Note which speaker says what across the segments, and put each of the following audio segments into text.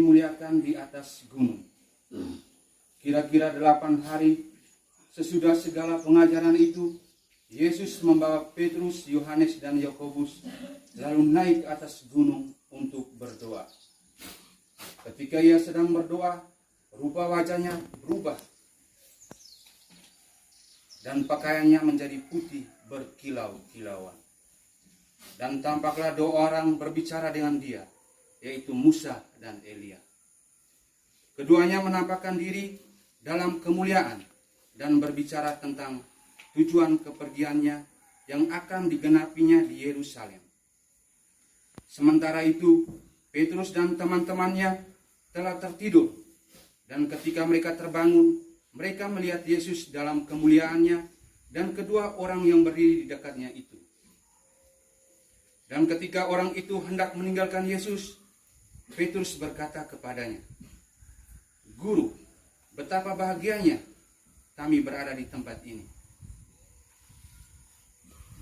Speaker 1: dimuliakan di atas gunung. Kira-kira 8 hari sesudah segala pengajaran itu, Yesus membawa Petrus, Yohanes, dan Yakobus lalu naik ke atas gunung untuk berdoa. Ketika ia sedang berdoa, rupa wajahnya berubah dan pakaiannya menjadi putih berkilau-kilauan. Dan tampaklah 2 orang berbicara dengan dia, yaitu Musa dan Elia. Keduanya menampakkan diri dalam kemuliaan dan berbicara tentang tujuan kepergiannya yang akan digenapinya di Yerusalem. Sementara itu, Petrus dan teman-temannya telah tertidur, dan ketika mereka terbangun, mereka melihat Yesus dalam kemuliaannya dan kedua orang yang berdiri di dekatnya itu. Dan ketika orang itu hendak meninggalkan Yesus, Petrus berkata kepadanya, "Guru, betapa bahagianya kami berada di tempat ini.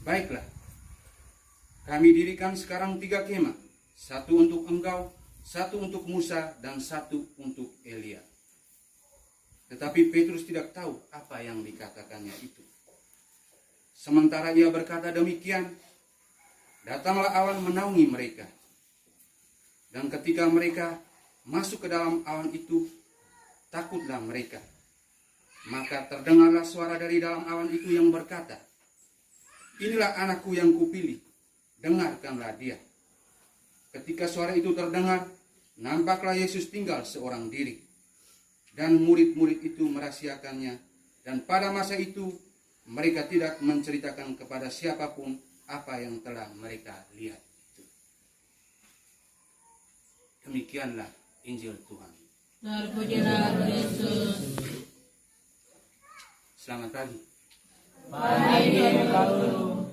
Speaker 1: Baiklah, kami dirikan sekarang 3 kemah, 1 untuk engkau, 1 untuk Musa, dan 1 untuk Elia." Tetapi Petrus tidak tahu apa yang dikatakannya itu. Sementara ia berkata demikian, datanglah awan menaungi mereka. Dan ketika mereka masuk ke dalam awan itu, takutlah mereka. Maka terdengarlah suara dari dalam awan itu yang berkata, "Inilah anakku yang kupilih, dengarkanlah dia." Ketika suara itu terdengar, nampaklah Yesus tinggal seorang diri. Dan murid-murid itu merahasiakannya. Dan pada masa itu, mereka tidak menceritakan kepada siapapun apa yang telah mereka lihat itu. Demikianlah Injil Tuhan.
Speaker 2: Terpujilah Yesus.
Speaker 1: Selamat pagi.
Speaker 2: Pagi Guru.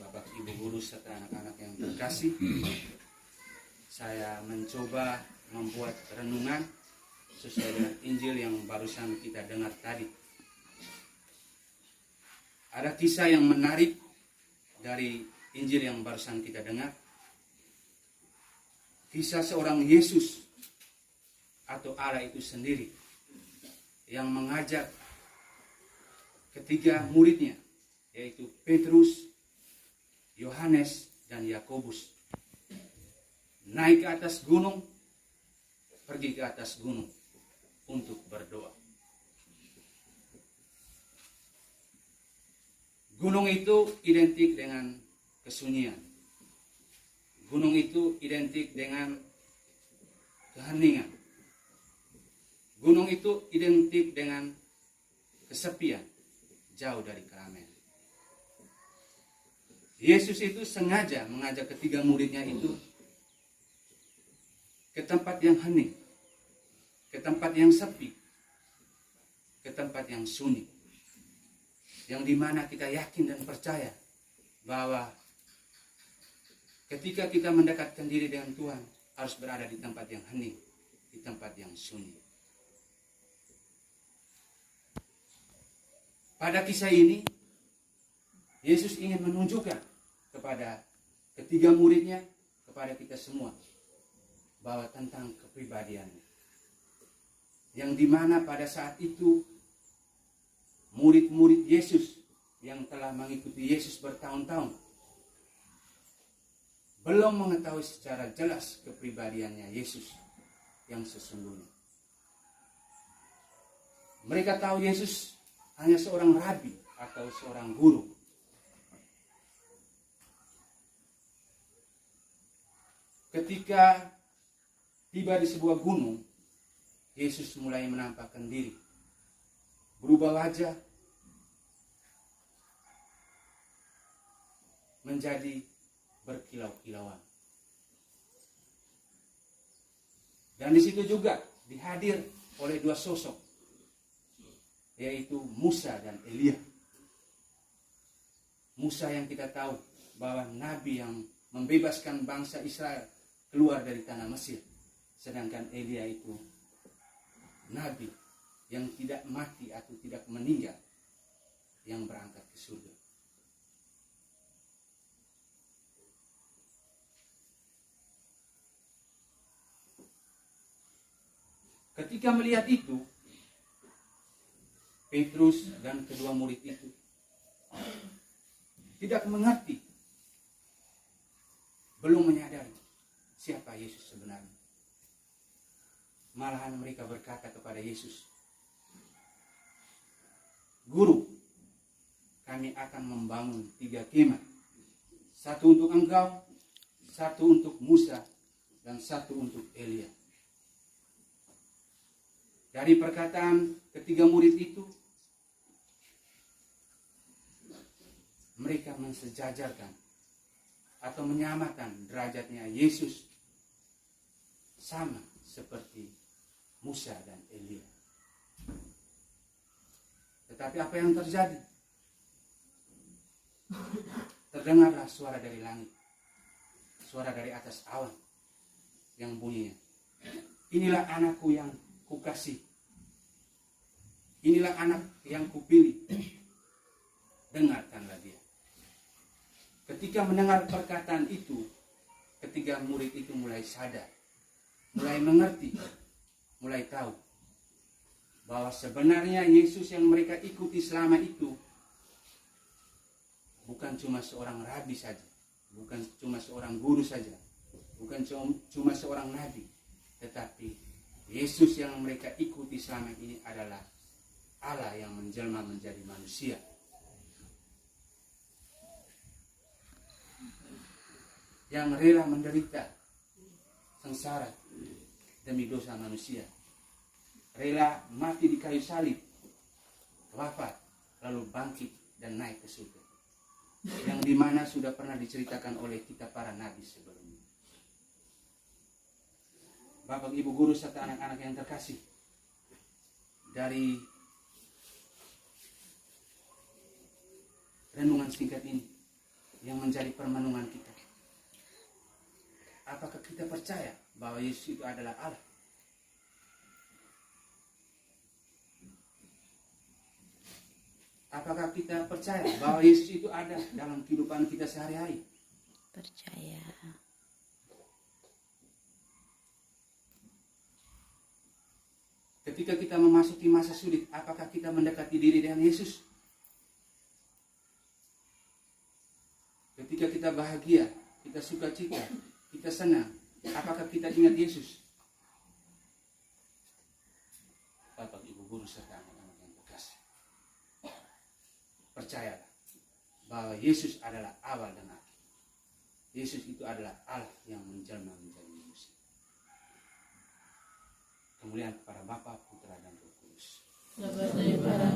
Speaker 1: Bapak, Ibu guru serta anak-anak yang terkasih, saya mencoba membuat renungan sesuai dengan Injil yang barusan kita dengar tadi. Ada kisah yang menarik dari Injil yang barusan kita dengar. Kisah seorang Yesus atau Allah itu sendiri yang mengajak ketiga muridnya, yaitu Petrus, Yohanes, dan Yakobus, naik ke atas gunung, pergi ke atas gunung untuk berdoa. Gunung itu identik dengan kesunyian. Gunung itu identik dengan keheningan. Gunung itu identik dengan kesepian, jauh dari keramaian. Yesus itu sengaja mengajak ketiga muridnya itu ke tempat yang hening, ke tempat yang sepi, ke tempat yang sunyi, yang dimana kita yakin dan percaya bahwa ketika kita mendekatkan diri dengan Tuhan, harus berada di tempat yang hening, di tempat yang sunyi. Pada kisah ini, Yesus ingin menunjukkan kepada ketiga muridnya, kepada kita semua, bahwa tentang kepribadiannya. Yang dimana pada saat itu, murid-murid Yesus yang telah mengikuti Yesus bertahun-tahun, belum mengetahui secara jelas kepribadiannya Yesus yang sesungguhnya. Mereka tahu Yesus hanya seorang rabi atau seorang guru. Ketika tiba di sebuah gunung, Yesus mulai menampakkan diri, berubah wajah menjadi berkilau-kilauan. Dan di situ juga dihadir oleh 2 sosok, yaitu Musa dan Elia. Musa yang kita tahu bahwa nabi yang membebaskan bangsa Israel keluar dari tanah Mesir, sedangkan Elia itu nabi yang tidak mati atau tidak meninggal, yang berangkat ke surga. Ketika melihat itu, Petrus dan kedua murid itu tidak mengerti, belum menyadari siapa Yesus sebenarnya. Malahan mereka berkata kepada Yesus, "Guru, kami akan membangun 3 kemah. 1 untuk Engkau, 1 untuk Musa, dan 1 untuk Elia." Dari perkataan ketiga murid itu, mereka mensejajarkan atau menyamakan derajatnya Yesus sama seperti Musa dan Elia. Tetapi apa yang terjadi? Terdengarlah suara dari langit, suara dari atas awan yang bunyinya, "Inilah anakku yang kukasih, inilah anak yang kupilih, dengarkanlah dia." Ketika mendengar perkataan itu, ketiga murid itu mulai sadar, mulai mengerti, mulai tahu bahwa sebenarnya Yesus yang mereka ikuti selama itu bukan cuma seorang rabi saja, bukan cuma seorang guru saja, bukan cuma seorang nabi, tetapi Yesus yang mereka ikuti selama ini adalah Allah yang menjelma menjadi manusia. Yang rela menderita sengsara demi dosa manusia. Rela mati di kayu salib, wafat, lalu bangkit dan naik ke surga. Yang dimana sudah pernah diceritakan oleh kita para nabi sebelumnya. Bapak, Ibu guru, serta anak-anak yang terkasih, dari renungan singkat ini yang menjadi permenungan kita, apakah kita percaya bahwa Yesus itu adalah Allah? Apakah kita percaya bahwa Yesus itu ada dalam kehidupan kita sehari-hari?
Speaker 3: Percaya.
Speaker 1: Ketika kita memasuki masa sulit, apakah kita mendekati diri dengan Yesus? Ketika kita bahagia, kita sukacita, kita senang, apakah kita ingat Yesus? Bapak, Ibu guru, serta anak-anak yang terkasih, percayalah bahwa Yesus adalah awal dan akhir. Yesus itu adalah Allah yang menjelma menjadi manusia. Kemuliaan kepada Bapa, Putra, dan Roh Kudus.
Speaker 2: Seperti pada